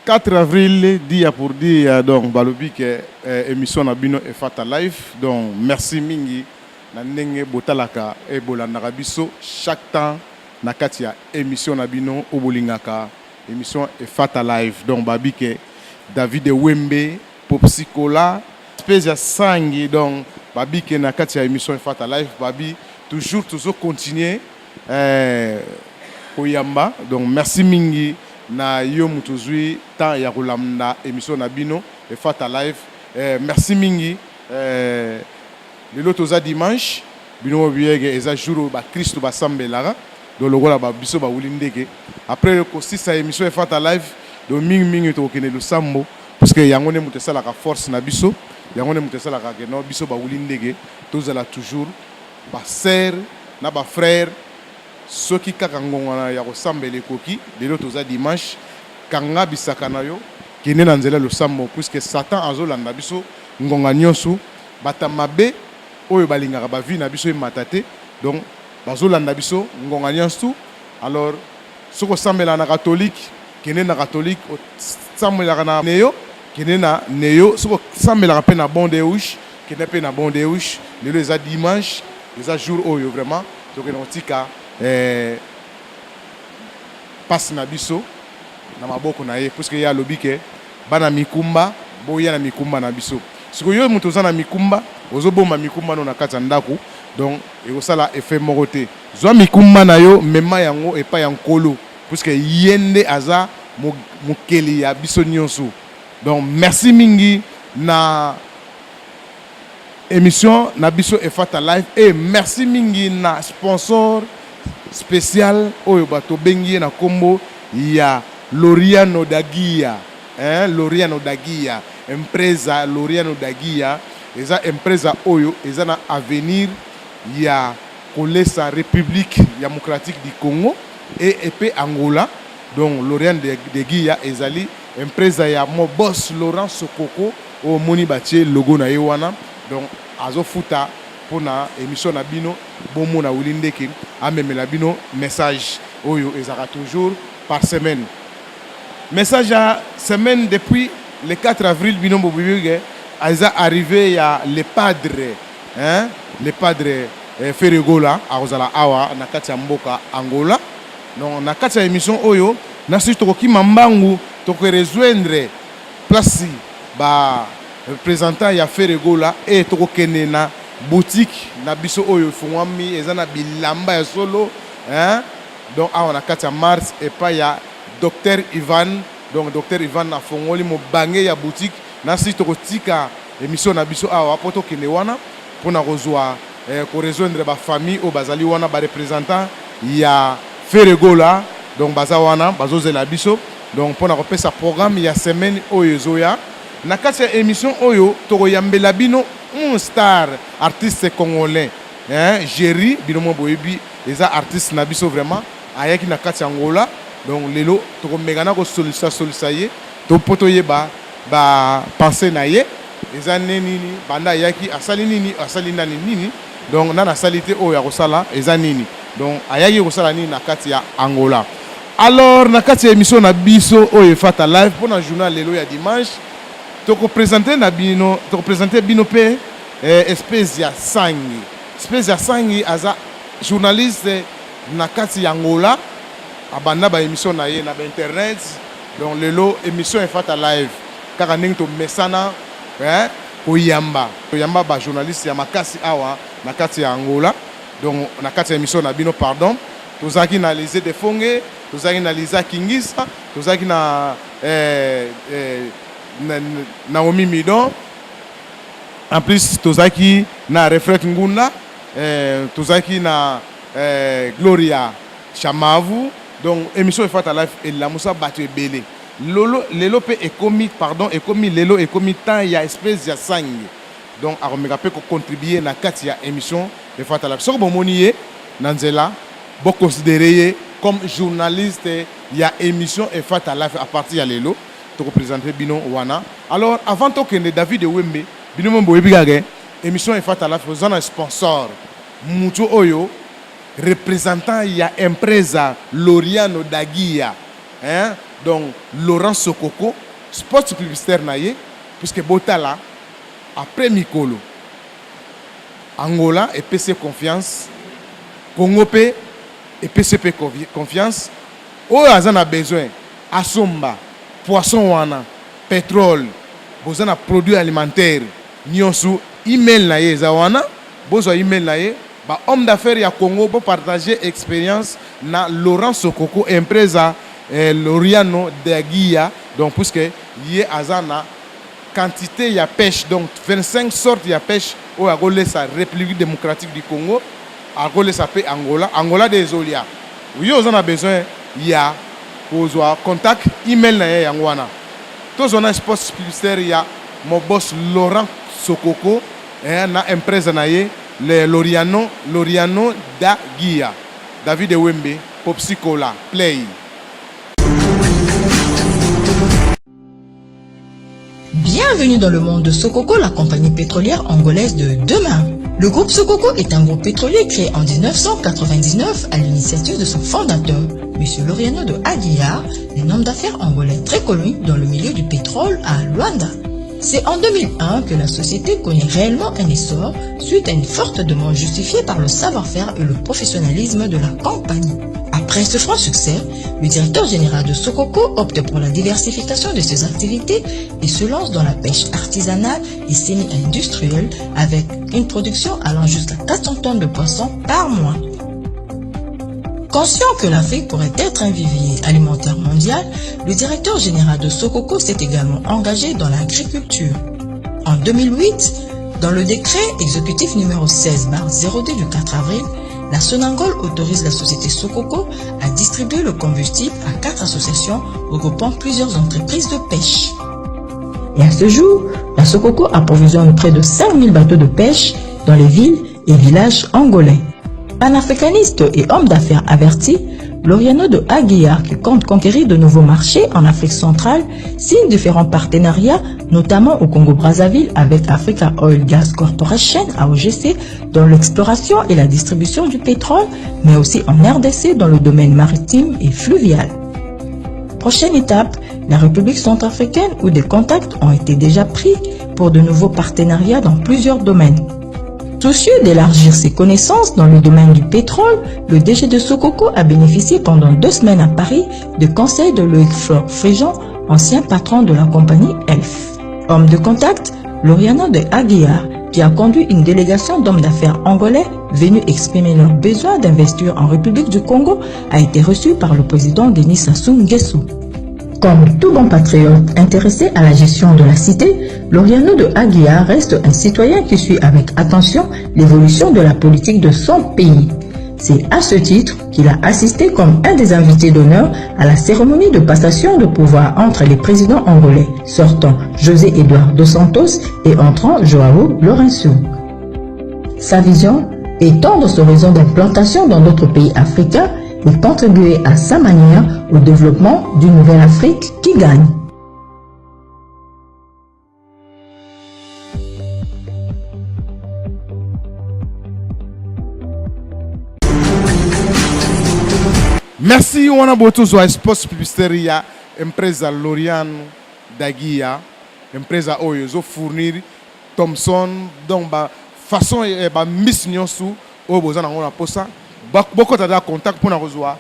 4 avril, dia pour dire, donc, balobi que émission Nabino est Fata Life. Donc, merci mingi. Nandenge botalaka et bolandaka biso chaque temps na katia émission Nabino obolingaka émission est Fata Life. Donc, babi que David Wembe, Popsicola, Spécia Sangi, donc, babi que na katia émission est Fata Life, babi toujours continuer Oyamba. Donc, merci mingi. Na yo mutuzui tant ya kulamna émission Nabino et Fata Life. Merci mingi. Le lotoza dimanche bino biege eza jour ba Christ ba sambelara do logola ba biso ba wulindeke après le costi sa émission et Fata Life do mingi to kene lo sambo parce que yango ne mutesala ka force na biso yango ne mutesala ka no biso ba wulindeke tozala toujours ba sœur na ba frère. Ceux qui kakangongana ya kosambele koki lelo toza dimanche kanga bisaka na yo kene na nzela lo sambo puisque Satan azolanda biso ngonga nyonso batamabe oyo balingaka ba vie na biso ematate donc bazolanda biso ngonga nyonso. Alors soko sambela na catholique kene na catholique sambela na neyo kene na neyo soko sambela pe na bonde ouche kene pe na bonde ouche lelo eza dimanche eza jour oyo vraiment donc na otika passe na biso na maboko na ye puisque ya lobi ke bana mikumba boya na mikumba na biso siko yo muto za na mikumba ozoboma mikumba no na kata ndako donc ekosala effet moko te zwa mikumba na yo mema yango epa ya nkolo puisque yende aza mokeli ya biso nyonso. Donc merci mingi na émission na biso et Fata Life et merci mingi na sponsor spécial oyo bato bengi na kombo ya Loriano Dagia, Loriano Dagia, empresa Loriano Dagia, eza empresa oyo eza na avenir ya kolesa République démocratique du Congo et EP Angola. Donc Loriano Dagia ezali empresa ya mo boss Laurent Sokoko o moni batie logo na yewana. Donc azo futa pona émission na bino bomo na ulindeke amemela bino message oyo ezaka toujours par semaine. Message à semaine depuis le 4 avril bino bobibuge aza arrivé ya le padre le padre Ferregola azala awa na kati ya mboka Angola. Donc na kati ya émission oyo na sisi tokoki mambangu toko rejoindre place ba représentant ya Ferregola et toko kene na boutique na biso oyo fungwami ezana bilamba ya solo donc awa na kati ya mars et pas ya docteur Ivan. Donc docteur Ivan na fongoli mo bange ya boutique na si toko tika émission na biso awa poto kene wana pona kozwa ko rejoindre ba famille o bazali wana ba représentant ya Ferregola. Donc baza wana bazozela biso donc pona ko pesa programme ya semaine oyo zoya na kati ya émission oyo toko yambela bino un star artiste congolais Jerry binomo boyebi eza artiste na biso vraiment ayaki na kati Angola. Donc lelo toko megana ko solisa ye to poto ye ba penser na ye eza nini banda ayaki asali nini asali nani nini donc na salite oyo ya kosala eza nini donc ayaki kosala nini na kati ya Angola. Alors na kati ya émission na biso oyo Fata Live pona journal lelo ya dimanche toko présenter na bino toko présenter bino pe Spécia Sangi. Spécia Sangi aza journaliste na kati ya Angola abanda ba émission na ye na internet. Donc lelo émission Fata Live kaka ndenge to mesana oyamba ba journaliste ya makasi awa na kati ya Angola. Donc na kati ya émission na bino pardon tozaki na Lisée de Fonge, tozaki na Lisa Kingisa, tozaki na Naomi Midon. En plus tozaki na Refret Ngunda, tozaki na Gloria Chamavu. Donc émission Fata Life et la Moussa Batu Belé. Lelo pe ekomi pardon ekomi lelo ekomi temps ya espèce ya sangi. Donc a remeka pe ko contribuer na kati ya émission Fata Life. Soko bomoniye nanzela bo considérer comme journaliste ya émission Fata Life à partir ya lelo to représenter bino wana. Alors avant to kende David Wembe bino mo boyebi gage émission Fata Life ozana sponsor mutu oyo représentant ya empresa Loriano Dagia donc Laurent Sokoko spot publicitaire na ye puisque botala après mikolo Angola et PC confiance Congo P et PCP confiance oyo aza na besoin asomba poisson wana pétrole bozana produit alimentaire nyonso email na ye za wana bozwa email na ye ba homme d'affaires ya Congo pour partager expérience na Laurent Sokoko empresa Loriano Daguia donc puisque yé azana quantité ya pêche donc 25 sortes ya pêche au agolé sa République démocratique du Congo agolé sa pe Angola désolé oui on a besoin ya kozwa contact email na ye yangwana tous on a espace publicitaire ya mon boss Laurent Sokoko na empresa na ye le Loriano Daguia David Wembe Popsicola play. Bienvenue dans le monde de Sokoko, la compagnie pétrolière angolaise de demain. Le groupe Sokoko est un groupe pétrolier créé en 1999 à l'initiative de son fondateur, M. Loriano de Aguiar, un homme d'affaires angolais très connu dans le milieu du pétrole à Luanda. C'est en 2001 que la société connaît réellement un essor suite à une forte demande justifiée par le savoir-faire et le professionnalisme de la compagnie. Après ce franc succès, le directeur général de Sokoko opte pour la diversification de ses activités et se lance dans la pêche artisanale et semi-industrielle avec une production allant jusqu'à 400 tonnes de poissons par mois. Conscient que l'Afrique pourrait être un vivier alimentaire mondial, le directeur général de Sokoko s'est également engagé dans l'agriculture. En 2008, dans le décret exécutif numéro 16/02 du 4 avril, la Sonangol autorise la société Sokoko à distribuer le combustible à 4 associations regroupant plusieurs entreprises de pêche. Et à ce jour, la Sokoko approvisionne près de 5000 bateaux de pêche dans les villes et villages angolais. Panafricaniste et homme d'affaires averti, Loriano de Aguiar, qui compte conquérir de nouveaux marchés en Afrique centrale, signe différents partenariats, notamment au Congo-Brazzaville avec Africa Oil Gas Corporation, AOGC, dans l'exploration et la distribution du pétrole, mais aussi en RDC dans le domaine maritime et fluvial. Prochaine étape, la République centrafricaine où des contacts ont été déjà pris pour de nouveaux partenariats dans plusieurs domaines. Soucieux d'élargir ses connaissances dans le domaine du pétrole, le DG de Sokoko a bénéficié pendant 2 semaines à Paris de conseils de Loïc Frigeon, ancien patron de la compagnie ELF. Homme de contact, Loriano de Aguiar, qui a conduit une délégation d'hommes d'affaires angolais venus exprimer leur besoin d'investir en République du Congo, a été reçu par le président Denis Sassou Nguesso. Comme tout bon patriote intéressé à la gestion de la cité, Loriano de Aguiar reste un citoyen qui suit avec attention l'évolution de la politique de son pays. C'est à ce titre qu'il a assisté comme un des invités d'honneur à la cérémonie de passation de pouvoir entre les présidents angolais, sortant José Eduardo dos Santos et entrant Joao Lourenço. Sa vision, étendre son réseau d'implantation dans d'autres pays africains et contribuer à sa manière au développement d'une nouvelle Afrique qui gagne. Merci wana boto zo espace publicitaire ya empresa Loriano Daguia empresa oyo zo fournir Thomson donc ba façon ba miss nyonso oyo bozana ngona posa beaucoup de contact pour rejoindre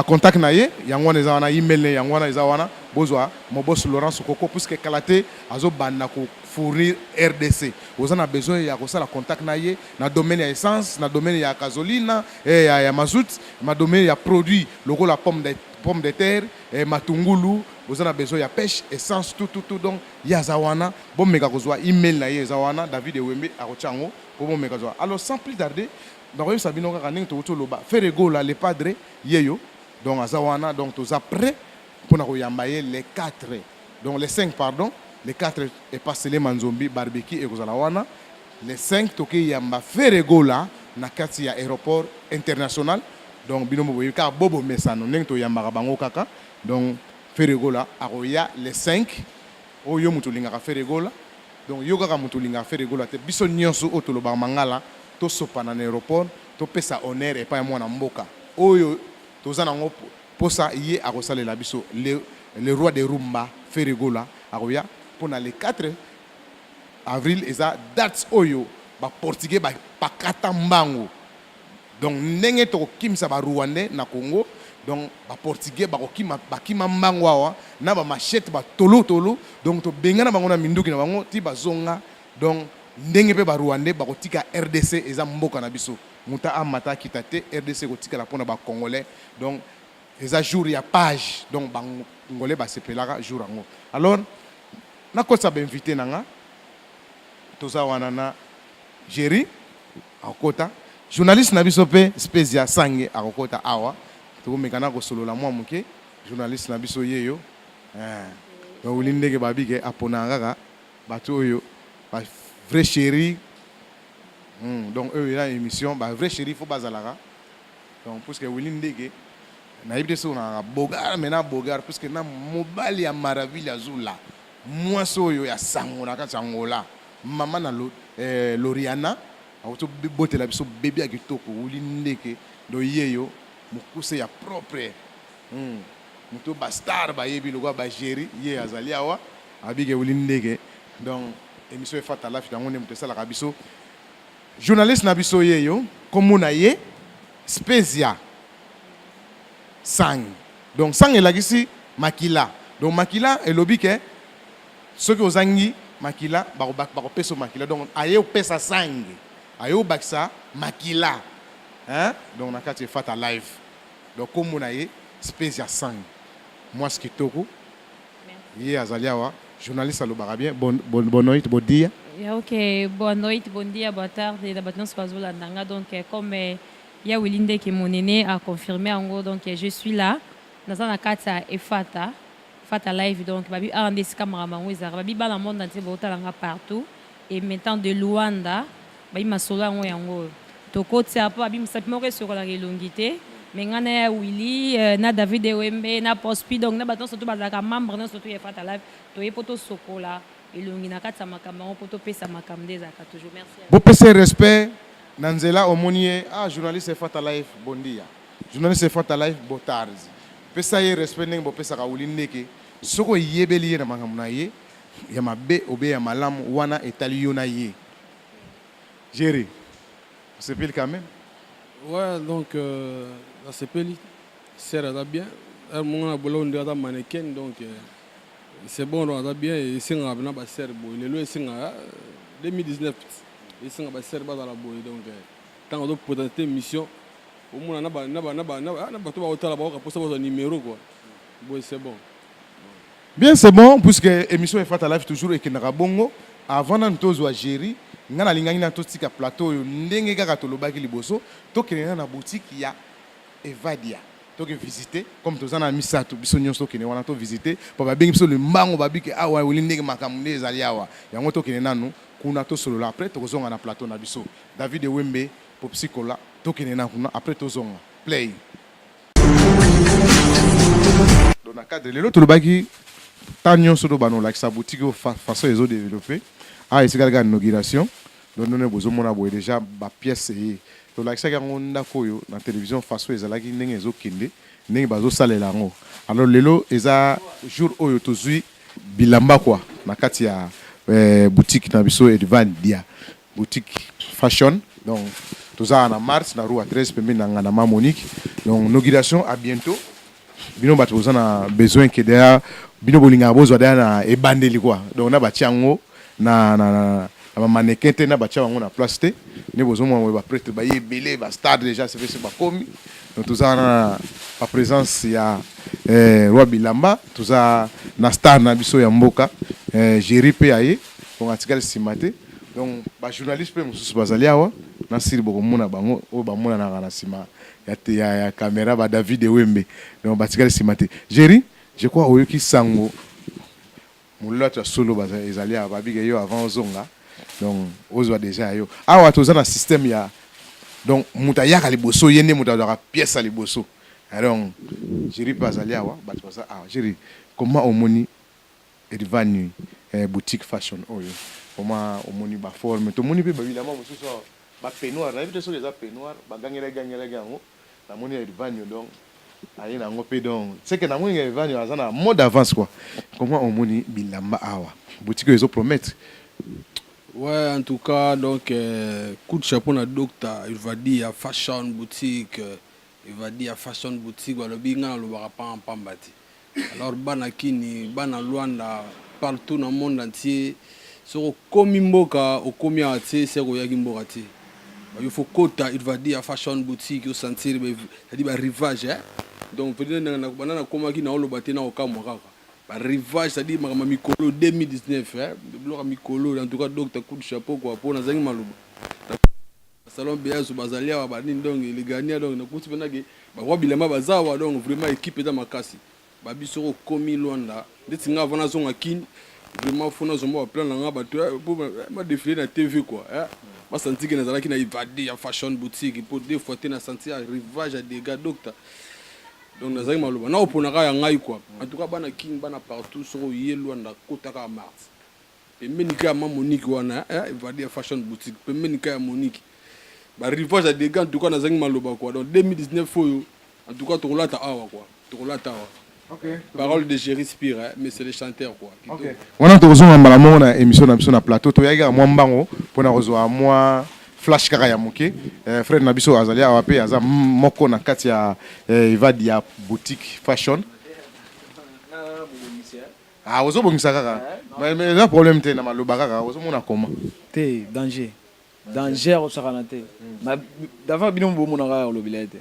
contact na ye yangwana eza wana email ne yangwana eza wana bozwa mon boss Laurent Sokoko puisque kalaté azo banda ko fournir RDC ozana besoin ya ko sala contact na ye na domaine ya essence na domaine ya gasolina ya mazout na domaine ya produit loko la pomme de terre matungulu ozana besoin ya pêche essence tout donc ya zawana bon mega kozwa email na ye zawana David Wembe akochango bon mega kozwa alors sans plus tarder donc Sabino Kakaning to loba Ferrego là le padre yeyo donc azawana donc tous après pour na yambaye les 4 donc les 5 pardon les 4 est passé les manzombi barbecue et kozalawana les 5 toke yamba Ferrego là na kati ya aéroport international donc binomo boyika bobo mesano ning to yamba bango kaka donc Ferrego là aroya les 5 oyo mutulinga ka Ferrego là donc yoga ka mutulinga Ferrego là te biso nyonso otoloba mangala to sopa na aéroport to pesa honneur et pas moi na mboka oyo tozana ngo pour ça yé akosalela biso le roi de rumba Ferregola akoya pour le 4 avril eza dates oyo ba portugais ba pakata mbango donc ndenge to kimsa ba rwandais na Congo donc ba portugais ba kima mbango awa na ba machette ba tolo donc to bengana bango na minduki na bango ti bazonga donc ndenge pe ba rwandais ba kotika RDC eza mboka na biso muta amata kitate RDC kotika la pona ba congolais donc eza jour ya page donc ba ngolais ba sepelaka jour ango alors na ko sa ba invité nanga toza wana na Jerry akota journaliste na biso pe Spezia Sange akota awa to mekana ko solo la mwa muke journaliste na biso yeyo donc ulindeke babike apona ngaka bato oyo ba vrai chéri donc eux il a une émission ba vrai chéri faut bazalaka donc parce que ulindeke na ibite so na bogar mena bogar parce que na mobali ya maraville azula moi soyo ya sango na kati angola mama na Loriana auto bote la biso bébé ya kitoko ulindeke do yeyo mukuse ya propre muto bastar ba yebi loko ba Jerry ye azali awa abige ulindeke donc émission efata la fita ngone muto sala kabiso journaliste na biso yeyo komuna ye Spezia Sang donc Sang elagisi makila donc makila elobi ke soki ozangi makila bako peso makila donc aye pesa sangi aye baksa makila hein donc nakati fata live donc comme on aye Spezia Sang moi ce qui toko ye azaliawa journaliste alobaka bien bonne nuit bon dia ok bonne nuit bon dia bonne tarde la batance pazola ndanga donc comme ya Wilinde qui mon aîné a confirmé en gros donc je suis là dans un nakati efata Fata live donc babi a des cameraman wizard babi ba na monde entier botalanga partout et maintenant de Luanda babi masolo ngo yango to côté apa babi msapimo sur la longité mais ngana ya Willy na David Wembe na Pospi donc na baton surtout bazaka membre na surtout ya Fata live to yepoto sokola elongi na kata makamba poto pesa makamde zaka toujours merci bo pese respect nanzela omonier journaliste Fata live bondia journaliste Fata live botarzi pesa ye respect ndenge bo pesa ka ulindeke soko yebeli ye na makambo na ye ya mabe obe ya malamu wana etali yo na ye Jerry c'est pile quand même ouais donc la CPL sert à bien mon a bolon de la mannequin donc c'est bon on a bien et c'est un ba ser boy le lo singa 2019 et singa ba ser ba dans la boy donc tant on doit présenter mission au moins na ba to ba hôtel ba ko poser numéro quoi boy c'est bon. Bien, c'est bon, puisque l'émission est faite à live toujours et que nous bongo. Avant de Jerry, nous avons un plateau, nous avons un liboso, nous avons une boutique qui a Evadia. Nous avons visité, comme nous avons mis ça, nous avons visité, pour que nous le mango babi que ah ouais, nous avons makamune zaliawa. Et nous avons solo là après nous avons un plateau na biso. David Wembe pour psychola, après nous avons play. Dans le cadre de l'autre, Tanyon Sodo Bano, like sa boutique façon ils ont développé. Ah, c'est une inauguration. Donc nous avons déjà ma pièce et donc like ça on a koyo na télévision façon ils allaki ndenge ezo kinde ndenge bazo salela ngo. Alors lelo eza jour oyo tozui bilamba quoi na kati ya boutique na biso Edvan Dia boutique fashion donc toza na mars na rue 13 pembe na ngana Monique donc inauguration à bientôt. Bino bato bozana besoin que derrière bino bolinga bozwa derrière na ebandeli quoi donc na batiango na mannequin te na batiango na place te ne bozomo ba prêtre ba yebele ba star déjà c'est fait ba komi donc tout ça na la présence ya roi Bilamba tout ça na star na biso ya mboka Jerry pe aye on atikala simate donc ba journaliste pe mususu bazali awa na siri boko mona bango o ba mona na sima ya caméra ba David Wembe donc batikali simate Jerry je crois oyoki sango mulatu solo baza ezali aba bige yo avant zonga donc ozwa déjà yo awa toza na système ya donc muta yaka liboso yende muta da pièce liboso alors Jerry bazali awa bato ça Jerry comment omoni Edvan boutique fashion oyo comment omoni ba forme to moni pe ba bilama mosusu ba peignoir na bité so les peignoir ba gangela gango la moni Edvan donc aye nango pe donc c'est que nango ngai vani azana mode d'avance quoi. Comment on moni bilamba awa boutique ils ont promettre. Ouais, en tout cas, donc, coup de chapeau à docteur, il va dire à fashion boutique, il va dire à fashion boutique, le bingan le va pas en pambati. Alors, banakini, bana luanda, partout dans le monde entier, sur komi mboka, au komi ati, c'est au yagi mboka ti. Il faut quota, il va dire à fashion boutique, au sentir, c'est-à-dire rivage, hein. Donc, peut-être que nous avons commencé à le bâtir dans le cas rivage, c'est-à-dire que Mikolo 2019, Mikolo, en tout cas, docteur coup de chapeau quoi, pour nous malouba. Salon BS ou Bazalia, donc les gagnants, donc nous coûte maintenant que bah bilama bazawa donc vraiment équipe dans ma casse. Babi soro komi Luanda, des tinga avant na zone akin, vraiment faut na zomba plein na ngaba pour ma défiler na TV quoi, hein. Moi senti que nazala qui na évadé à fashion boutique pour deux fois na senti rivage à des gars docteur. Donc nous avons malouba na oponaka ya ngai quoi. En tout cas bana king bana partout sur yelo na kotaka mars. Et menika ma Monique wana il va dire fashion boutique. Pe menika ya Monique. Ba rivage à des gars en tout cas nous avons malouba quoi. Donc 2019 faut en tout cas tokolata awa quoi. Tokolata awa. OK. Parole de Jerry Spire hein, mais c'est les chanteurs quoi. OK. On a toujours un malamu na émission na plateau to yaga moi mbango pona rezo moi flash kaka ya moke frère Nabiso Azalia awape aza moko na kati ya Evadi ya boutique fashion ozo bongisa kaka mais un problème te na maloba kaka ozo mona comment te danger au sakanate na d'avant bino mbomo na ka lobilete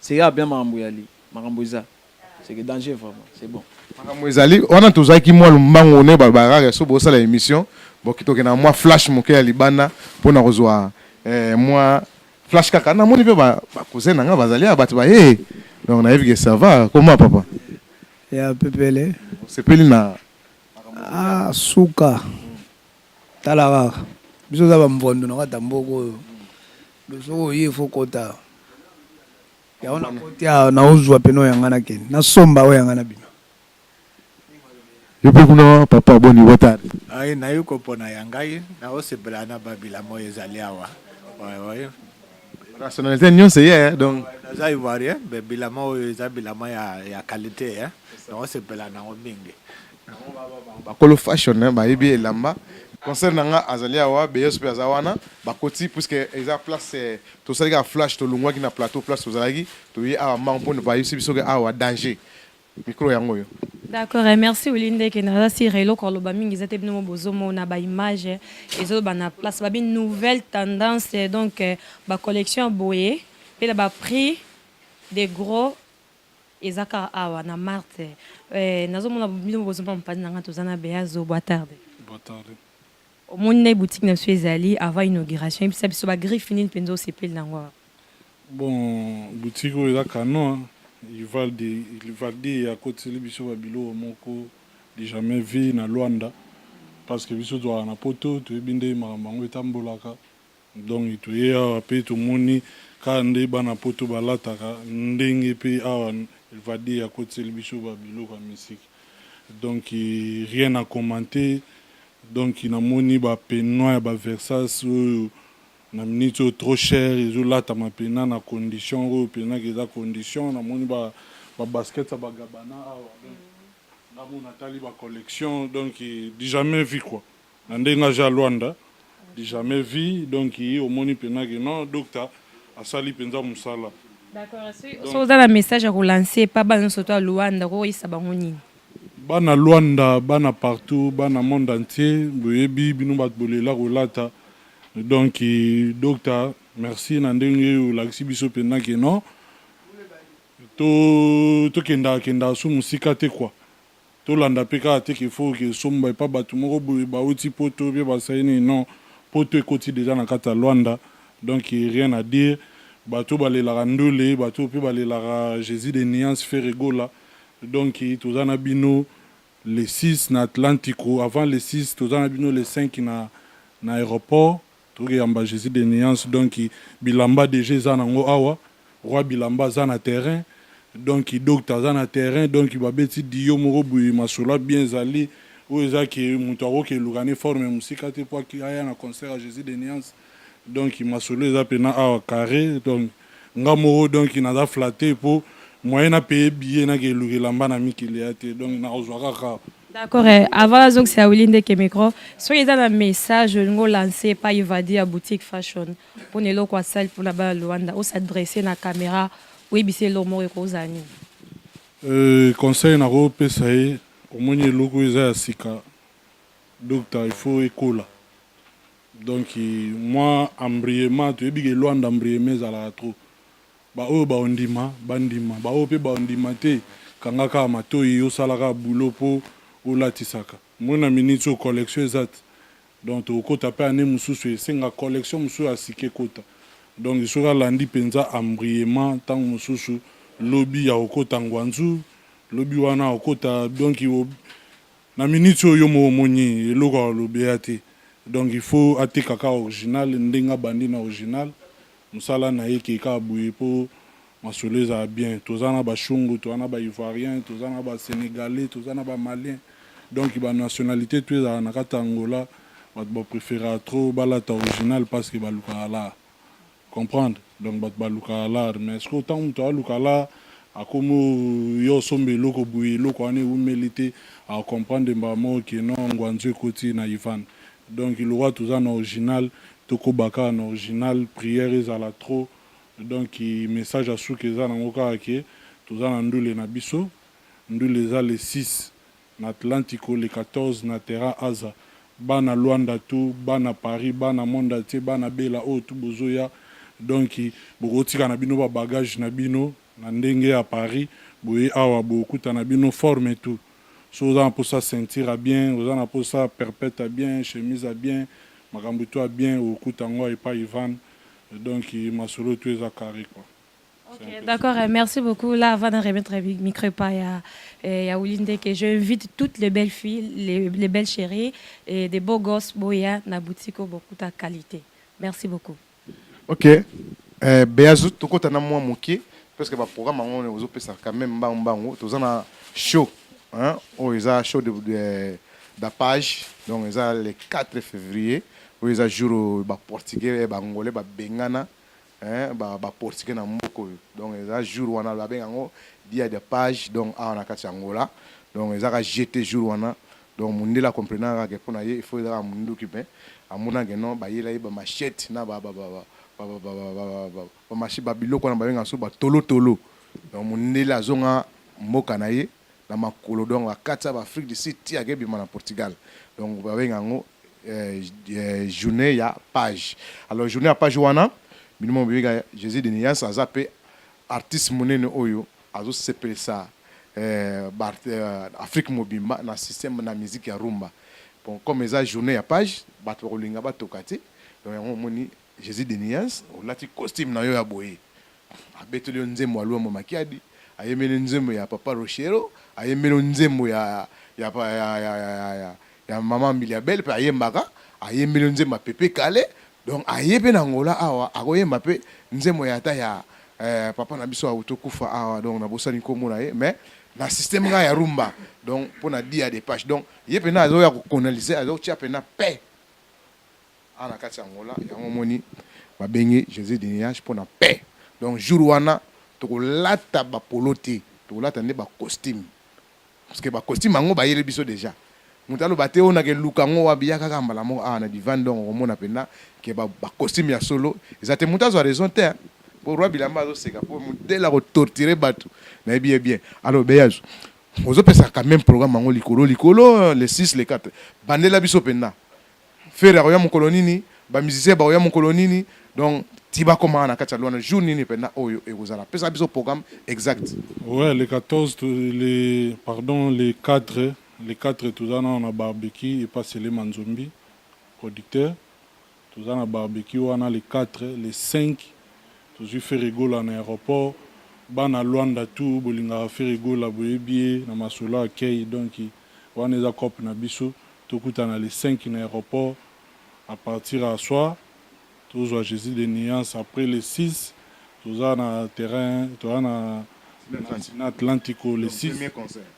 c'est ya bien mambuyali makambuza c'est que danger vraiment c'est bon makambuizali on a tous qui moi mbango ne balbara so bo sala émission bon kitoke na moi flash moke ya libana pona kozwa moi flash kaka na moni pe ba cousin nga bazali abati ba donc na que ça va comment papa ya pepele sepeli na suka talaka biso za ba mvondo na kata mboko biso ye fo kota ya ona kota na uzwa peno yanga na ken na somba o yanga na bino yo pe kuna papa boni botari ai na yuko pona yangai na osebela na babila moyo ezali awa ouais nationalité nyon c'est hier donc naza ivoirien be bilama oyo eza bilama ya qualité hein donc osebela na mingi bakolo fashion ba yebi elamba concert nanga azali awa beyos pe azawana bakoti puisque eza place to salika flash to lungwa ki na plateau place to zalaki to yi awa mampo ba yusi biso ke awa danger micro yango yo. D'accord, et merci Olinde qui n'a pas rélo quand le baming ils étaient venus bozo na ba image et zo ba na place ba une nouvelle tendance donc ba collection boye et là ba prix des gros ezaka awa na Marte nazo mona bino bozo pa na to zana beazo boatarde au monde boutique na Suezali avant inauguration et puis ça biso ba griffe fini penzo sepel nango bon boutique o ezaka non il va dire à côté de biso babilo moko de jamais vu na Luanda parce que biso doit na poto to binde mamango etambolaka donc to ya pe to moni ka nde bana poto balataka ndenge pe awa il va dire à côté de biso babilo ka musique donc rien à commenter donc il na moni ba penoa ba Versace na minute trop cher ils ont là ta mapena na condition ou pena que za condition na moni ba basket ba gabana na mon natali ba collection donc jamais vu quoi na ndenga ja Luanda jamais vu donc au moni pena que non docteur asali penza musala. D'accord, so za la message à relancer pas ba surtout à Luanda ko isa bango nini bana Luanda bana partout bana monde entier boyebi bino bat bolela rolata. Donc, docteur, merci. Nandenge la biso pena que non. To kenda sou musika te quoi. To landa peka te qu'il faut que somba pas batu moko ba outi poto bien ba saini non. Poto ekoti déjà na kata Luanda. Donc rien à dire. Bato balela randole, bato pe balela Jésus de Nuance Ferregola. Donc tozana bino les 6 na Atlantico avant les 6 tozana bino les 5 na aéroport. Yamba Jésus de Nuance donc bilamba déjà zanango awa roi bilamba zana terrain donc docteur zana terrain donc il va beti dio moko buyi masula bien zali ou ezaki mutaro ke lugane forme musika te pour ki aya na concert à Jésus de Nuance donc masula za pena awa carré donc ngamoro donc il n'a flatté pour moyen na paye billet na ke lukelamba na mikili ya te donc nakozwa kaka. D'accord, avant la zone c'est à Wilinde ke micro. Soyez dans un message ngo lancé par Ivadi à boutique fashion pour ne lokwa sale pour la bas Luanda ou s'adresser na caméra oui bise lomo ekozani. Conseil na ko pesa ye omoni eloko eza ya sika docteur il faut écola. Donc moi embriement tu ebi ke Luanda embriement ezala trop. Ba oyo ba ondima bandima ba oyo pe ba ondima te kangaka matoyi osalaka boulot po olatisaka mona minute o collection exact donc okota pe ane mususu esenga collection mususu asike kota donc soka landi penza embriement tango mususu lobi ya okota ngwanzu lobi wana okota donc na minute oyo moni eloko lobi ate donc il faut atika ka original ndenga bandi na original musala na ye ke ka buye po masolo ezala bien toza na bashungu toza na baivoirien toza na basénégalais toza na bamalien donc banationalité to ezala na kati ya Angola bato bapréférera trop balata original parce que balukaka lar comprendre donc bato balukaka lar mais ce que ntango moto aluka lar akomi yo osomba eloko boye eloko wana eumeli te acomprendre mbamo ke non ngwanzo ekoti na ivan donc iloka toza na original tokobaka na original prière ezala trop donc message à souk eza nango kaka ke toza na ndule na biso ndule eza le 6 na Atlantico le 14 na terrain Aza bana Luanda tout bana Paris bana Monde te bana Bela oyo tout bozoya donc bokotika na bino ba bagage na bino na ndenge ya Paris boye awa bokuta na bino forme tout so oza na posa ceinture bien oza na posa perpète bien chemise bien makambo to bien okuta ngo epa Ivan donc masolo tout eza carré quoi. Ok, d'accord, merci beaucoup. Là, avant de remettre le micro à Wilinde, que j'invite toutes les belles filles, les belles chéries et des beaux gosses, boya, na boutique, beaucoup de qualité. Merci beaucoup. Ok. Béazou, tu as moi moqué parce que le programme on est aux quand même bango. Tu as show, hein? Oh, ils ont show de la page, donc ils ont le 4 février. Où ils ont jour portugais, angolais, bengana. Portugais na mboko donc eza jour wana la bengango dia de page donc a na kati Angola donc eza jeter jour wana donc mundela comprendre que pour na ye il faut eza mundu kipe amuna que non ba yela ba machette na ba machi ba biloko na ba benga so ba tolo donc mundela zonga mboka na ye na makolo donc akata ba Afrique du Sud ti agebi na Portugal donc ba bengango journée ya page alors journée ya page wana minimum biga Jésus de Nias a zappé artiste monene oyo azo sepele ça Afrique mobimba na système na musique ya rumba bon comme eza journée ya page bato kolinga batokate donc on moni Jésus de Nias o lati costume na yo ya boye abeteli nzembo alwa mo makiadi ayemele nzembo ya papa Rochero ayemele nzembo ya mama Miliabel pe ayembaka ayemele nzembo Pepe Kale donc ayebe na ngola awa akoyemba pe nzembo ya ta ya papa na biso autokufa awa donc na bosani ko mona ye mais na système nga ya rumba donc pour na dia des pages donc yepe na azo ya ko canaliser azo tia pe na paix ana kati ngola yango moni ba bengi Jésus de Niage pour na paix donc jour wana to ko lata ba polote to ko lata ne ba costume parce que ba costume ngo ba yele biso déjà mutalo bate ona ke lukango wa biaka kambala mo ana divan donc omona pena ke ba costume ya solo ezate mutazo a raison te pour roi bilamba zo seka pour mutela ko torturer batu na bien alors beyazo ozo pesa quand même programme ngo likolo les 6 les 4 bandela biso pena faire ya mon kolonini ba musicien ba ya mon kolonini donc tiba comment na kati lwana jour nini pena oyo ekozala pesa biso programme exact ouais les 14 les 4 tout ça on a barbecue et pas les Manzombi producteur tout ça on a barbecue on a les 4 les 5 tout ça fait rigolo en aéroport bana Luanda tout bolinga fait rigolo la boyebi na masolo akei donc on est à cop na biso tout coûte on a les 5 en aéroport à partir à soir tout ça Jésus de Niance après les 6 tout ça na terrain tout ça na Atlantico les 6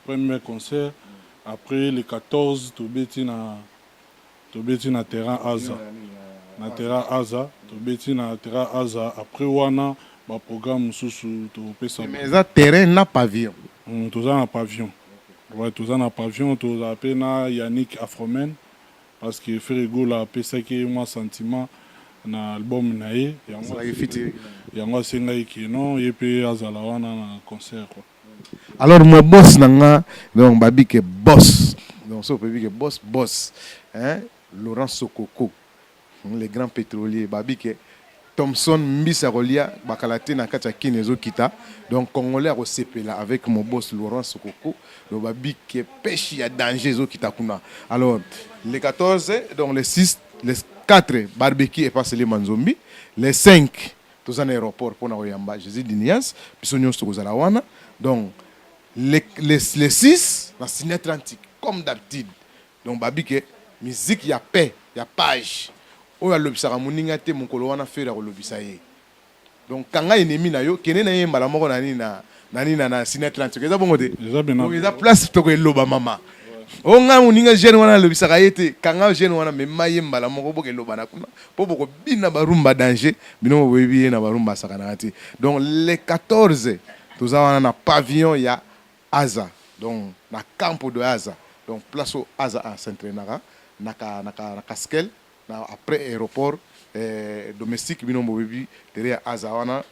premier concert après les 14 to beti na terrain Aza na terrain Aza to beti na terrain Aza après wana ba programme mosusu topesa mais eza terrain na pavillon toza na pavillon. Ouais, toza na pavillon, toza pe na Yannick Afromen parce que Ferrego la apesaki mwa sentiment na album na ye yango asengai ke non ye mpe azala wana na concert quoi. Alors mon boss nanga donc babi ke boss donc so babi ke boss hein Laurent Sokoko le grand pétrolier babi ke Thomson Mbisa Rolia bakalate na kati ya kinezo kita donc congolais au sepela avec mon boss Laurent Sokoko le babi ke pêche ya danger zo kita kuna. Alors les 14 donc les 6 les 4 barbecue et passé les manzombi les 5 tous en aéroport pour na oyamba Jésus d'Inias biso nyonso kozala wana donc les 6 dans Ciné Atlantique comme d'habitude donc babi ke musique ya paix ya page oyo alobisaka moninga te mokolo wana fere akolobisa ye donc kanga ennemi na yo kene na ye mbala moko na Ciné Atlantique eza bongo te donc eza place toko eloba mama o nga moninga jeune wana alobisaka ye te kanga jeune wana mema ye mbala moko boke eloba na kuna po boko bina barumba danger bino boyebi ye na barumba sakanaka te donc les 14 toza wana na pavillon ya Aza donc na campo de Aza donc place au Aza à s'entraînera naka skel na après aéroport domestique bino boyebi derrière Aza wana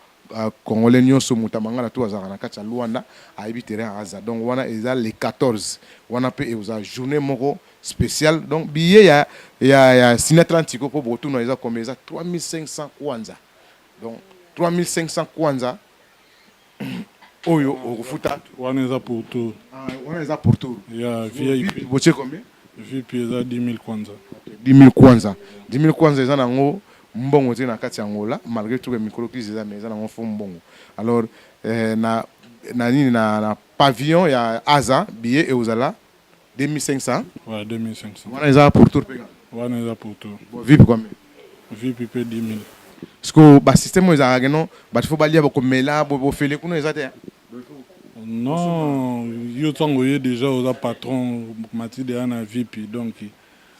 congolais nyonso mutamanga na to azaka na kati ya Luanda ayebi terrain Aza donc wana eza les 14 wana pe eza journée moko spéciale donc billet ya Ciné Atlantique pour botuna eza combien eza 3500 kwanza donc 3500 kwanza oyo okufuta wana eza pour tout wana eza pour tout ya VIP boche combien VIP eza 10 000 kwanza 10 000 kwanza 10 000 kwanza eza nango mbongo te na kati ya Angola malgré tout que micro crise eza mais eza nango fo mbongo alors na pavillon ya Aza billet et ozala 2500 ouais 2500 wana eza pour tout pega wana eza pour tout VIP combien VIP pe 10 000 parce que ba système eza geno ba faut balia bako mela bo fele kuno eza te non yo tango ye déjà oza patron matide ana VIP donc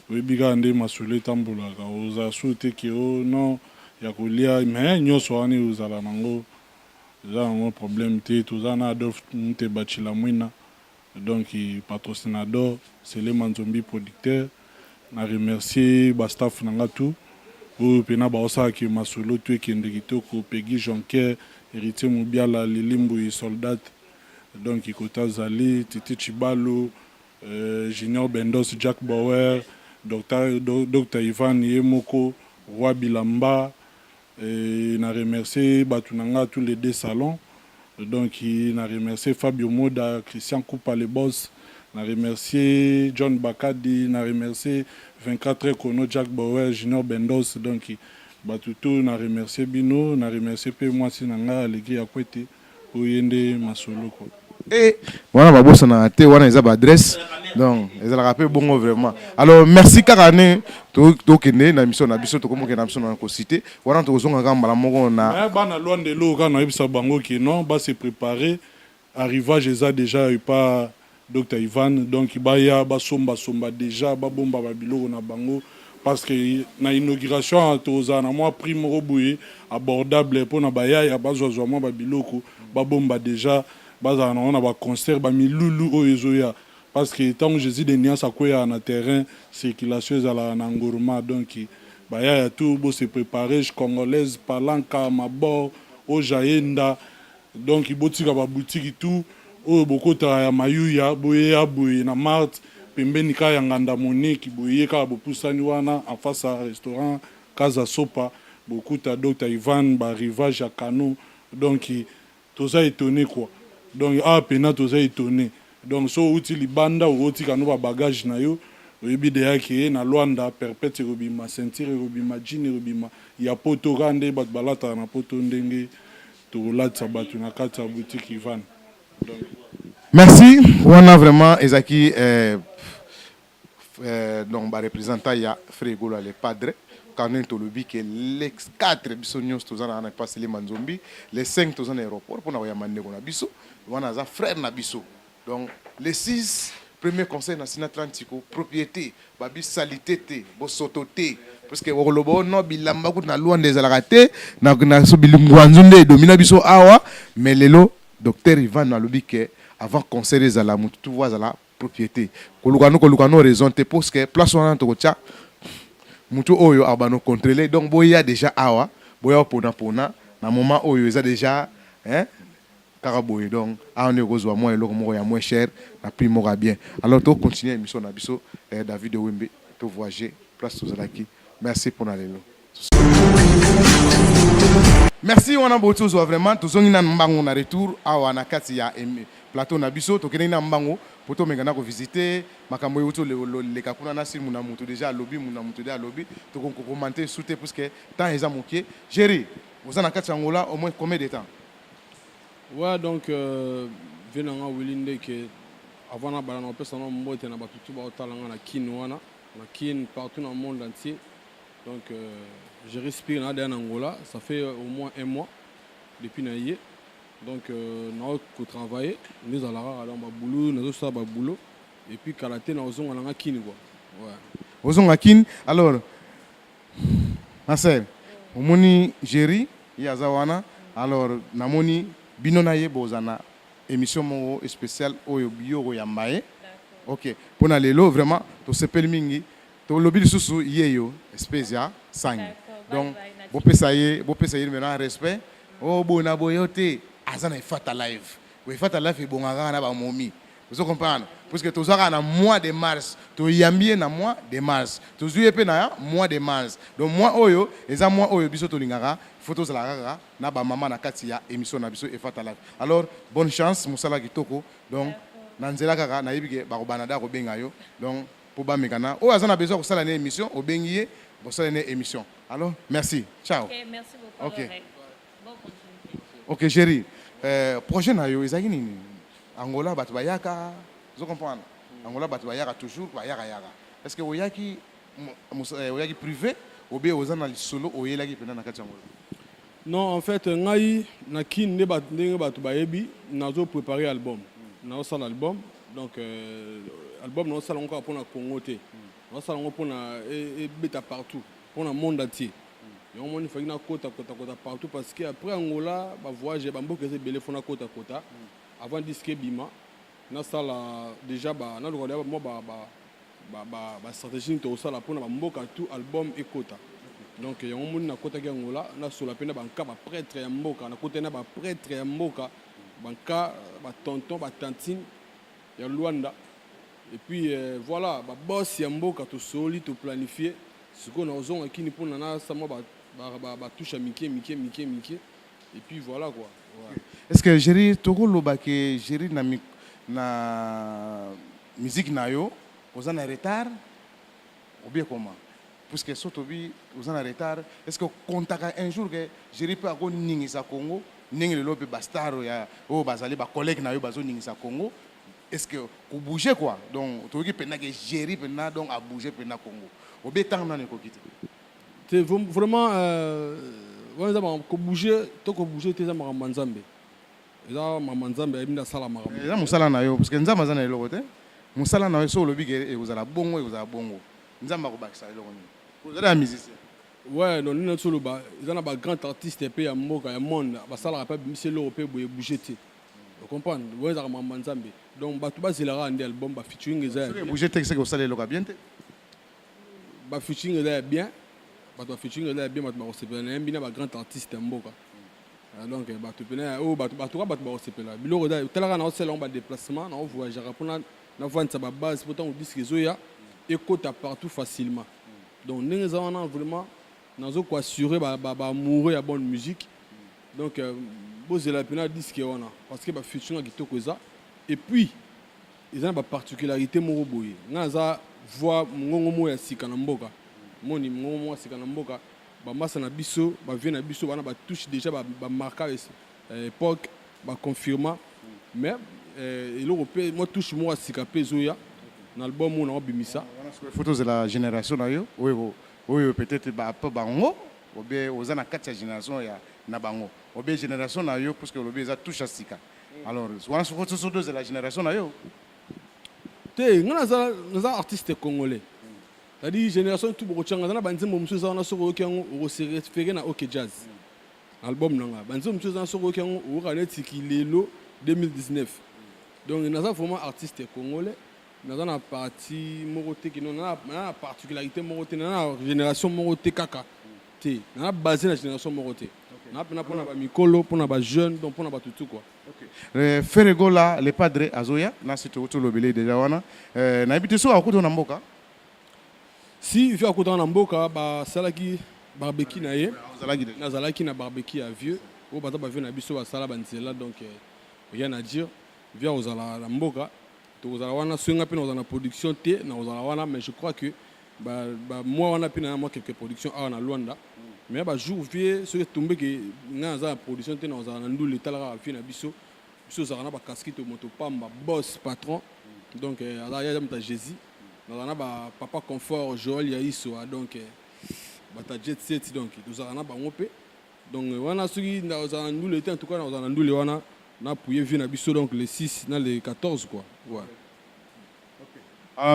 oyebiga nde masolo etambolaka oza so te ke o non ya kolia mais nyonso wana ozala nango eza nango problème te toza na Adolphe Nte Bachila Mwina donc patrocinador Sele Manzombi producteur na remercier bastaff nanga tout oyo mpena baosalaki masolo to ekende kitoko Peggy Jonker héritier Mobiala Lilimbu soldat donc Kota Zali Titi Chibalo Junior Bendos Jack Bauer Dr Ivan Yemoko Roi Bilamba na remercier batunanga tous les deux salons donc na remercier Fabio Moda Christian Koupa le boss na remercier John Bakadi na remercier 24 Kono Jack Bauer Junior Bendos donc batuto na remercier bino na remercier pe moi sinanga alegi ya kwete oyende masolo ko et voilà ma bosse na te wana eza ba adresse donc eza la rappel bongo vraiment alors merci karane to kende na mission na biso to komo ke na mission na ko cité wana to zonga ka mbala moko na bana Luanda lo ka na ibisa bango ki non ba se préparer arrivage eza déjà pas Dr Ivan donc baya ba somba déjà ba bomba ba biloko na bango parce que na inauguration toza na moi prime roboué abordable pour na baya ya bazozwa moi ba biloko ba bomba déjà baza na ba concert ba milulu oyezoya parce que tant que Jésus de Nias akoya na terrain circulation ezala na ngoroma donc baya ya tout bo se préparer congolaise palanka mabor o jaenda donc ibotika ba boutique tout o bokota ya mayuya boye na mart pembeni ka ya nganda Monique boye ka bopusani wana en face à restaurant Casa Sopa bokuta Dr Ivan ba rivage ya Kano donc toza étonné quoi donc pena toza étonné donc so uti libanda ou uti kano ba bagage na yo oyebi de yake na Luanda perpète robima ceinture robima jean robima ya poto rande bat balata na poto ndenge to latsa batu na kata boutique Ivan donc merci wana vraiment ezaki donc ba représentant ya Frego le padre quand on lobby que les 4 bisonios tous en a passé les manzombi les 5 tous en aéroport pour na ya mande ko na biso wana za frère na biso donc les 6 premier conseil na sina Atlantico propriété babi salité te bo soto te parce que wolobo no bilamba ku na luande ezalaka te na so bilingwanzu nde domina biso awa mais lelo docteur Ivan alobi ke avant conseil ezala mutu tu vois la propriété kolukano raison te parce que place wana to tia mutu oyo abano contrôler donc boya déjà awa boya pona na moment oyo eza déjà hein Karaboye donc on est rose moi et le moins cher la prix mora bien alors to continuer émission na biso David Wembe to voyager place aux alaki merci pour aller merci on a beaucoup vraiment tous on ina mbango na retour awa na kati ya plateau na biso to kene na mbango poto mengana ko visiter makambo yoto le kakuna na simu na mutu déjà lobby muna mutu déjà lobby to ko commenter souter parce que temps eza moké gérer vous en a kati Angola au moins combien de temps. Ouais, donc, venant à Willinde, avant la balade, on peut s'en aller à Batutu, à Kin, partout dans le monde entier. Donc, je respire en Angola, ça fait au moins un mois depuis Naïe. Donc, nous avons travaillé, nous allons aller à boulot, nous avons boulot. Et puis, Karaté, nous avons à Kin. Nous avons à Kin. Alors, Nasser, Omoni Jerry, Yazawana, alors, Namoni. Bino na ye bozana émission mo spéciale oyo biyo ya mbaye. OK. Pona lelo vraiment to sepel mingi to lobi susu yeyo spécial sang. Donc bo pesa ye maintenant respect. Oh bona boyote azana ifata live. Bo ifata live ibongaka na ba momi. Vous comprenez? Parce que tu as un mois de mars, tu as un mois de mars, tu as un mois de mars. Donc, moi, oyo, et un mois, oyo, biso tolingara, photos la rara, na ba maman na katia, émission na biso et fatala. Alors, bonne chance, Moussala Kitoko. Donc, nanzela kaka, na yibige, barobanada, robengayo. Donc, pour ba mekana. Oh, azana besoin de ça émission, au bengier, pour ça émission. Alors, merci. Ciao. Ok, merci beaucoup. Ok. Bon continuité. Ok, chérie. Prochain ayo, ils ont Angola batu bayaka, vous comprenez? Angola batu bayaka toujours bayaka yaka. Est-ce que oyaki privé ou bien aux analyses solo ou yelaki pendant na kati Angola? Non, en fait, ngai na kin ne batu bayebi nazo préparer album. Nazo sala album. Donc album nazo sala encore pour na Congo té. Nazo sala encore pour na beta partout, pour na monde entier. Et on m'a fait na kota partout parce que après Angola, ba voyage ba mboka belé fona kota. Avant disque bima na sala déjà ba na regarder moi ba stratégie to sala pour na mboka tout album et kota. Donc il y a un monde na kota Angola na sur la peine ba nka ba prêtre ya mboka na kota na ba prêtre ya mboka ba nka ba tonton ba tantine ya Luanda et puis voilà ba boss ya mboka to soli to planifier ce qu'on a besoin kini pour na sa moi ba touche à Mickey et puis voilà quoi. Ouais. Est-ce que Jerry Togo Lobake Jerry na musique na yo vous en retard ou bien comment parce que sotobi vous en retard est-ce que contacte un jour que Jerry peut avoir ningisa Congo ningi le lobe bastaro ya o bazali ba collègue na yo bazo ningisa Congo est-ce que vous bougez quoi donc toki pena que Jerry pena donc a bouger pena Congo ou bien tant na ne kokite c'est vraiment ouais ça ko bouger to ko bouger te za mamanzambe eza mamanzambe abinda sala makambo eza musala na yo parce que nzamba za na eloko te musala na yo so lobi ke ezala bongo ezala bongo nzamba ko bakisa eloko ni vous êtes musicien ouais non nous solo ba eza na ba grand artiste pe ya mboka ya monde ba sala pa monsieur l'Europe boye bouger te vous comprenez ouais za mamanzambe donc ba tout ba zelera andi album ba featuring eza bouger te c'est que ça eloko bien te ba featuring eza bien bato featuring là bien bato ba receveur bina ba grand artiste mboka donc bato pena o bato ba receveur biloko da telaka na osela on ba déplacement na voyager pour na vendre ba base pourtant on dit que zoya écoute partout facilement donc nous avons vraiment nazo ko assurer ba mourir à bonne musique donc bozela pena disque wana parce que ba featuring kitoko za et puis ils ont ba particularité moko boye ngaza voix ngongo mo ya sika na mboka moni mwa sika na mboka ba massa na biso ba vie na biso bana ba touche déjà ba marquer époque ba confirma mais l'européen moi touche moi sika pezoya na album on a bimisa on photos de la génération na yo oui peut-être ba bango ou bien aux ana 4 génération ya na bango ou bien génération na yo parce que le bien ça touche sika alors on photos de la génération na yo te nga naza artiste congolais c'est-à-dire génération tout bokochanga na banzembo musuza wana soko okiango se référer na OK Jazz album nanga banzembo musuza soko okiango okaneti kilelo 2019 donc naza vraiment artiste congolais naza na partie moko te kino na particularité moko te na génération moko te kaka te na basé na génération moko te na pena pona ba mikolo pona ba jeune donc pona ba tutu quoi. Ferregola le padre azoya na sito to lobele deja wana na habite so akuto na mboka si vi akuto na mboka ba salaki barbecue na ye na zalaki na barbecue à vieux o bata ba vieux na biso ba sala banzela donc rien à dire via ozala na mboka to ozala wana swinga pe na production te na ozala wana mais je crois que ba moi wana pe na moi quelques productions à na Luanda mais ba jour vie ce que tomber que na za production te na ozala na ndule talaka fi na biso ozala na ba casquette moto pamba boss patron donc ala ya mta Jésus na ba papa confort Joël Yaiso donc bata jet set donc ozala na ba ngope donc wana soki na ozala na ndule te en tout cas na ozala na ndule wana na pouye vi na biso donc les 6 na les 14 quoi ouais.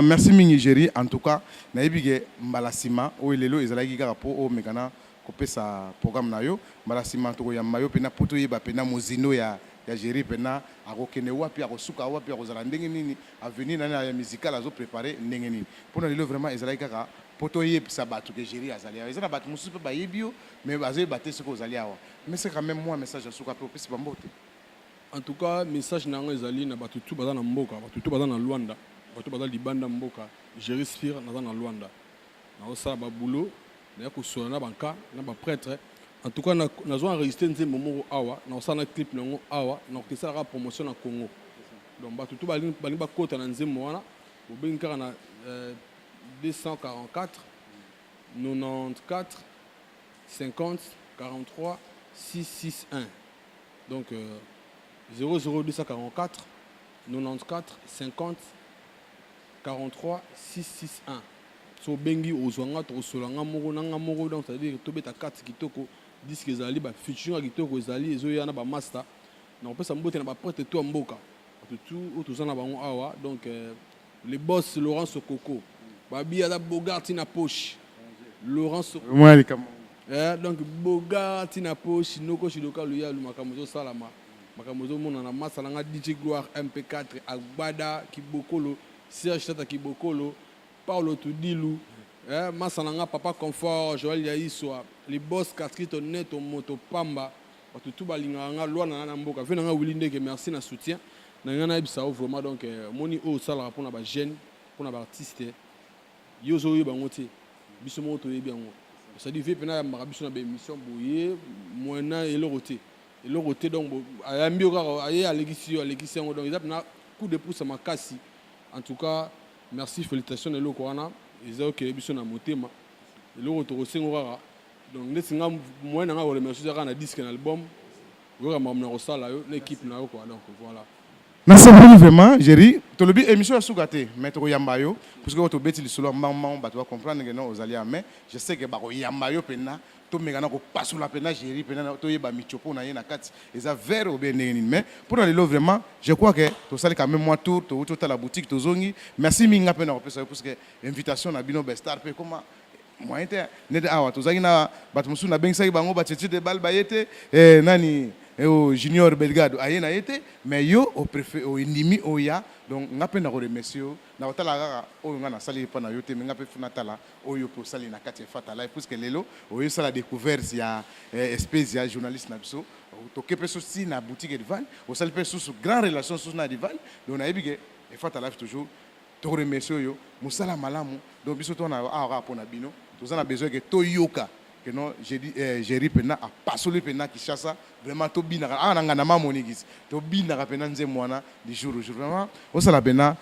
Merci Mingigeri en tout cas na yebige mbalasima o lelo ezalaki kaka po o mekana kopesa programme na yo mbalasima to ya mayo pena poto yeba pena mozino ya Géri pena akokene wapi akosuka wapi akozala ndenge nini avenir na ya musical azo préparer ndenge nini pona lelo vraiment ezalaki kaka poto yebisa bato ke Géri azali awa ezana bato mususu pe bayebio mais bazo baté ce que ozali awa mais c'est quand même moi message asuka pe opesi bambote en tout cas message nango ezali na bato tout baza na mboka bato tout baza na Luanda bato baza libanda mboka Géri Sphere naza na Luanda na osala ba boulot na kosola na banka na ba prêtre en tout cas na zo enregistrer nzembo moko awa na osala na clip nango awa na kokesa la promotion na Congo donc bato tout bali ba kota na nzembo wana obengi kaka na 244 94 50 43 661 donc 00244 94 50 43 661 so bengi ozwanga to solanga moko nanga moko donc ça veut dire tobeta 4 kitoko disque ezali ba featuring kitoko ezali ezoya na ba master na opesa mbote na ba prêtre to mboka tout tozana bango awa donc les boss Laurent Sokoko babi ada Bogart na poche Laurent Sokoko moi donc Bogart na poche noko shiloka luya lumakamozo salama makamozo mona na masala nga DJ Gloire MP4 Agbada Kibokolo Serge Tata Kibokolo Paulo Tudilu masala nga papa confort Joël Yaiso les boss Catherine Tonnet moto pamba bato tout balinga nga lwana na mboka vena nga Wilinde que merci na soutien na nga na ebisa vraiment donc moni o sala pour na ba jeune pour na ba artiste yozo yeba ngoti biso mo to yebi yango ça dit vepe na ya biso na ba émission boye moena eloroté eloroté donc ayambi okaka aye alekisi yango donc ils na coup de pouce makasi en tout cas merci félicitations na eloko wana ezao ke biso na motema eloko to kosengo kaka donc ndesinga moyen nga remercier kaka na disque na album yoka mam na kosala yo na équipe na yo quoi donc voilà. Merci vraiment Géri to lobi émission ya sukate mais to yamba yo parce que to beti lisolo maman ba to comprendre que non ozali mais je sais que ba ko yamba yo pena to mekana ko pasula pena Géri pena to yeba michopo na ye na kati eza vers au bien mais pour le vraiment je crois que to sali quand même moi tour to la boutique to zongi merci minga pena ko pesa parce que invitation na bino bestar pe comment moi était nede awa to zangi na bat musu na bengisa bango ba tete de bal bayete nani au junior Belgado ayena été mais yo au préfet au ennemi oya donc ngape na remercier na otala kaka oyo nga na sali pa na yo te ngape funa tala oyo pour sali na kati fata live parce que lelo oyo sala découverte ya espèce ya journaliste na biso to kepe so si na boutique de van au sali pe sous grand relation sous na divan donc na ebige fata live toujours to remercier yo musala malamu donc biso to na a pour na bino to za na besoin que to yoka que non Géri pena a passolé pena qui chasse vraiment to bina na ngana mamonigis to bina pena nze mwana du jour au jour vraiment o sala pena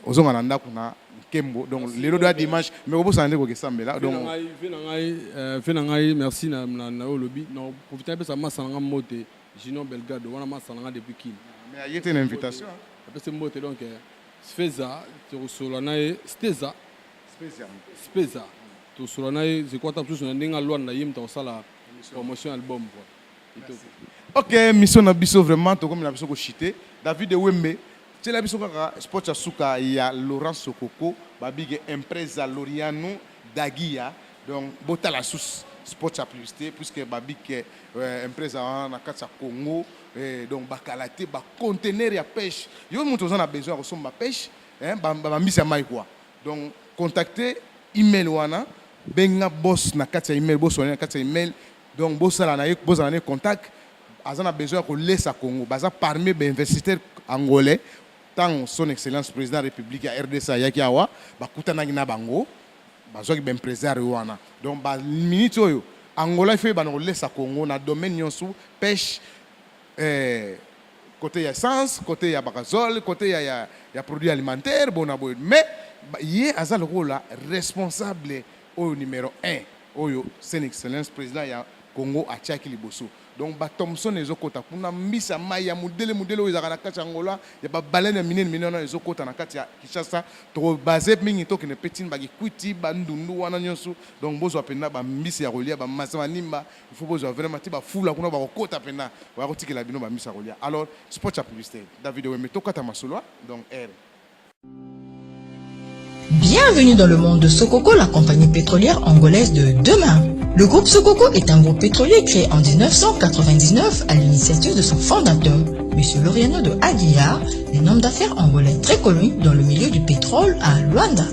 ozonga na ndako na kembo donc lelo do dimanche mais ko bosande ko kesambela donc fena ngai merci na lobby non profiter pe sa masanga mote Junior Belgado wana masanga depuis kin mais ayete une invitation après c'est mote donc Speza to solana Steza Speza to solana je crois plus na ndinga Luanda yimta osala promotion album quoi. OK mission na biso vraiment to comme na biso ko chité David Wembe tela biso kaka sport ya suka ya Laurent Sokoko babige empresa Loriano Dagia donc botala sous sport ya publicité puisque babike empresa na kati ya Congo donc bakalate ba conteneur ya pêche yo moto on a besoin de somba pêche ba mbisa mai quoi donc contacter email wana benga boss na kati ya email boss wana na kati ya email donc boss la na ye boss na contact azana besoin ko laisser Congo baza parmi ba investisseurs angolais tant son excellence président de la République ya RDC yaki awa bakutana na bango bazoki ben président wana donc ba minute oyo Angola fait ba no laisser Congo na domaine nyonso pêche côté ya essence côté ya bagazole côté ya produits alimentaires bon aboy mais yé azal rôle responsable au numéro 1 oyo son excellence président ya Congo a tchaki liboso donc ba Thomson ezokota kuna mbisa mai ya modele oyo ezaka na kati ya Angola ya ba baleine minene na ezokota na kati ya Kinshasa to basé mingi to kene petine ba kikuiti ba ndundu wana nyonso donc bozo apenda ba mbisa ya kolia ba masama nimba il faut bozo vraiment ti ba fula kuna ba kokota pena ba kotikela bino ba mbisa kolia alors sport ya publicité David Weme to kata masolo donc R. Bienvenue dans le monde de Sokoko, la compagnie pétrolière angolaise de demain. Le groupe Sokoko est un groupe pétrolier créé en 1999 à l'initiative de son fondateur, M. Loriano de Aguiar, un homme d'affaires angolais très connu dans le milieu du pétrole à Luanda.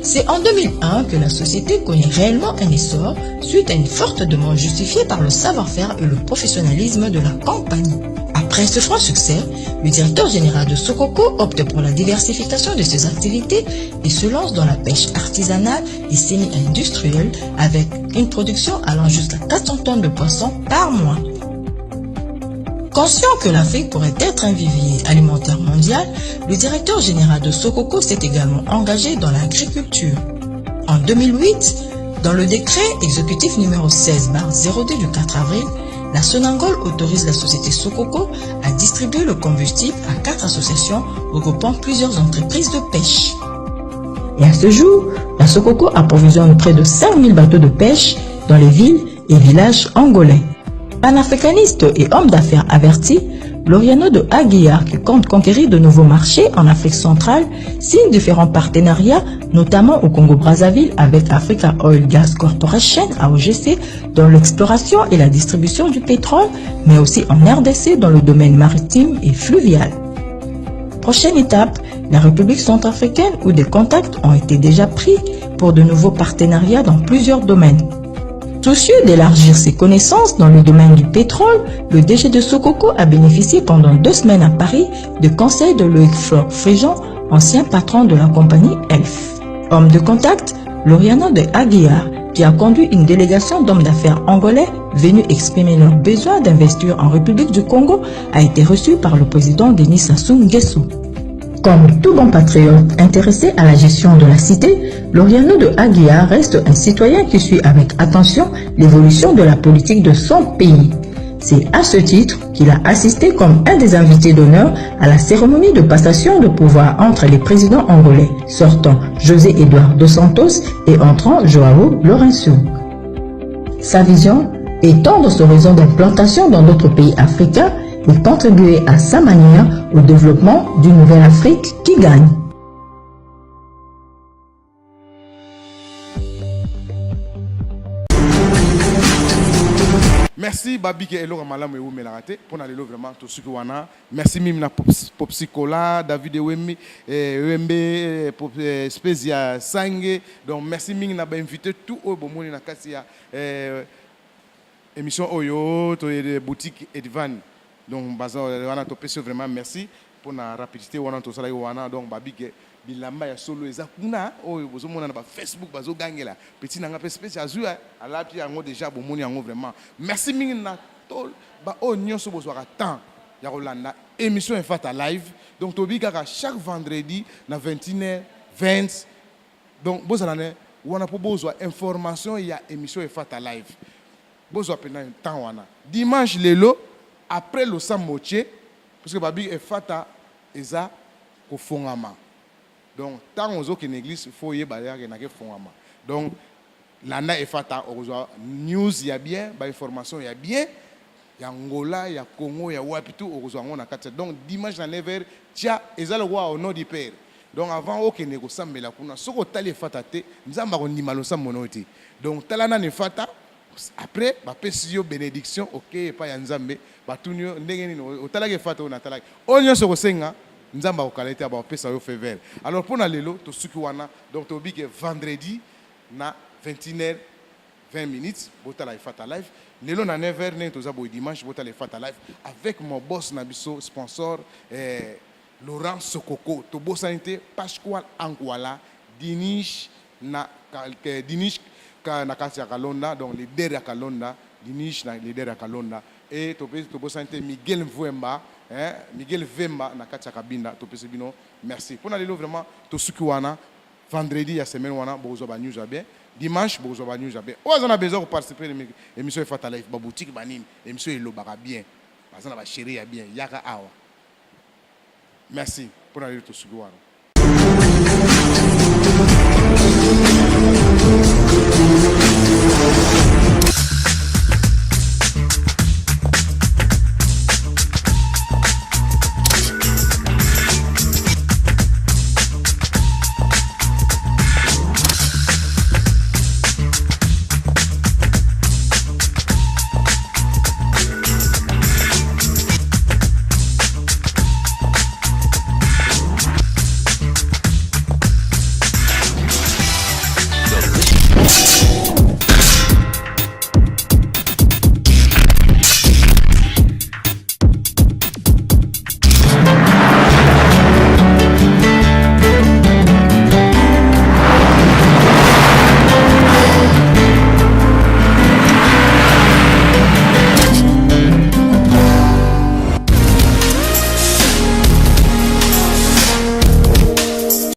C'est en 2001 que la société connaît réellement un essor suite à une forte demande justifiée par le savoir-faire et le professionnalisme de la compagnie. Après ce franc succès, le directeur général de Sokoko opte pour la diversification de ses activités et se lance dans la pêche artisanale et semi-industrielle avec une production allant jusqu'à 400 tonnes de poissons par mois. Conscient que l'Afrique pourrait être un vivier alimentaire mondial, le directeur général de Sokoko s'est également engagé dans l'agriculture. En 2008, dans le décret exécutif numéro 16/02 du 4 avril, la Sonangol autorise la société Sokoko à distribuer le combustible à 4 associations regroupant plusieurs entreprises de pêche. Et à ce jour, la Sokoko approvisionne près de 5000 bateaux de pêche dans les villes et villages angolais. Panafricaniste et homme d'affaires averti, Loriano de Aguiar, qui compte conquérir de nouveaux marchés en Afrique centrale, signe différents partenariats, notamment au Congo-Brazzaville avec Africa Oil Gas Corporation, AOGC, dans l'exploration et la distribution du pétrole, mais aussi en RDC dans le domaine maritime et fluvial. Prochaine étape, la République centrafricaine où des contacts ont été déjà pris pour de nouveaux partenariats dans plusieurs domaines. Soucieux d'élargir ses connaissances dans le domaine du pétrole, le DG de Sokoko a bénéficié pendant 2 semaines à Paris de conseils de Loïc Frigeon, ancien patron de la compagnie ELF. Homme de contact, Loriano de Aguiar, qui a conduit une délégation d'hommes d'affaires angolais venus exprimer leur besoin d'investir en République du Congo, a été reçu par le président Denis Sassou Nguesso. Comme tout bon patriote intéressé à la gestion de la cité, Loriano de Aguiar reste un citoyen qui suit avec attention l'évolution de la politique de son pays. C'est à ce titre qu'il a assisté comme un des invités d'honneur à la cérémonie de passation de pouvoir entre les présidents angolais, sortant José Eduardo dos Santos et entrant Joao Lourenço. Sa vision, étendre son réseau d'implantation dans d'autres pays africains et contribuer à sa manière au développement d'une nouvelle Afrique qui gagne. Merci Babike Elora Malam et Oumelarate pour aller vraiment tout ce que wana. Merci Mimna Popsicola, David Wemi, Wembe, Spezia Sangue. Donc merci Mimna ba invité tout au bon monde na kasia émission Oyo, to boutique Edvan. Donc baza wana to pese vraiment merci pour la rapidité wana to sala wana donc Babike bilamba ya solo eza kuna oyo bozo mona na ba Facebook bazo gangela petit nanga pe spécial azua ala pi yango déjà bo moni yango vraiment merci mingi na tol ba o nyonso bozo ka temps ya Rolanda émission Efata live donc to bi kaka chaque vendredi na 21h20 donc bozo na wana po bozo information ya émission Efata live bozo pena temps wana dimanche lelo après le samoche parce que babi Efata eza ko fongama. Donc, tant qu'on a une église, il faut y aller à fondement. Donc, l'ana est faite à news, il y a bien, information, il y a bien. ya Angola, ya Congo, ya Wapitu, au na kati. Donc dimanche na 9h, tia ezalo wa au nom du Père. Donc avant aucun négociant mais la kuna soko tali fatate, nzamba ko ndimalo sa monoti. Donc talana ne fata après ba pesio bénédiction OK pa ya nzambe ba tunyo ndenge nini o talaki fata na talaki. Onyo soko senga nzamba ko kalete ba pesa yo fever. Alors pour na lelo to suki wana donc to big vendredi na 21h 20 minutes, bota la Fata Live. Lelo na 9h, ne toza boy dimanche, bota la Fata Live avec mon boss Nabiso, sponsor Laurent Sokoko, to boss sanité Pasquale Ankwala, Dinish na kati ya Kalonda, donc leader ya Kalonda, Dinish na leader ya Kalonda et to boss sanité Miguel Vemba, Miguel Vemba na kati ya Kabinda, to pese bino. Merci. Pour na lelo vraiment to sukiwana vendredi ya semaine wana bozo ba news bien. Dimanche, bozo ba news bien. On a besoin de participer à l'émission Fata Live, ba boutique banine, l'émission elobaka bien. Bazana ba chérie ya bien, yaka awa. Merci pour aller tout suivre.